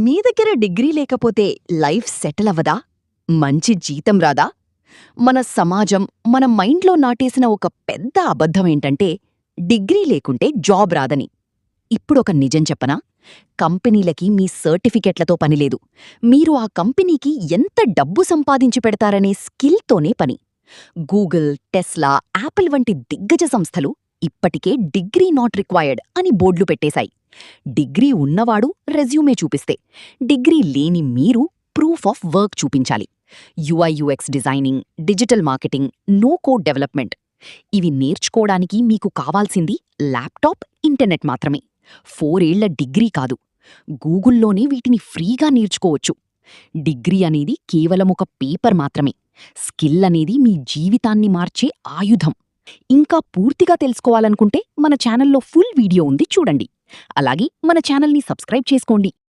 మీ దగ్గర డిగ్రీ లేకపోతే life settle అవ్వదా? మంచి జీతం రాదా? మన సమాజం మన మైండ్లో నాటేసిన ఒక పెద్ద అబద్ధమేంటంటే డిగ్రీ లేకుంటే జాబ్ రాదని. ఇప్పుడొక నిజం చెప్పనా? కంపెనీలకి మీ సర్టిఫికెట్లతో పనిలేదు. మీరు ఆ కంపెనీకి ఎంత డబ్బు సంపాదించి పెడతారనే స్కిల్తోనే పని. గూగుల్, టెస్లా, యాపిల్ వంటి దిగ్గజ సంస్థలు ఇప్పటికే డిగ్రీ నాట్ రిక్వైర్డ్ అని బోర్డులు పెట్టేశాయి. డిగ్రీ ఉన్నవాడు రెజ్యూమే చూపిస్తే, డిగ్రీ లేని మీరు ప్రూఫ్ ఆఫ్ వర్క్ చూపించాలి. UI UX designing, digital marketing, no code development ఇవి నేర్చుకోవడానికి మీకు కావాల్సింది ల్యాప్టాప్, ఇంటర్నెట్ మాత్రమే. 4 ఏళ్ల డిగ్రీ కాదు. గూగుల్లోనే వీటిని ఫ్రీగా నేర్చుకోవచ్చు. డిగ్రీ అనేది కేవలం ఒక పేపర్ మాత్రమే. స్కిల్ అనేది మీ జీవితాన్ని మార్చే ఆయుధం. ఇంకా పూర్తిగా తెలుసుకోవాలనుకుంటే మన ఛానల్లో ఫుల్ వీడియో ఉంది చూడండి. అలాగే మన ఛానల్ని సబ్స్క్రైబ్ చేసుకోండి.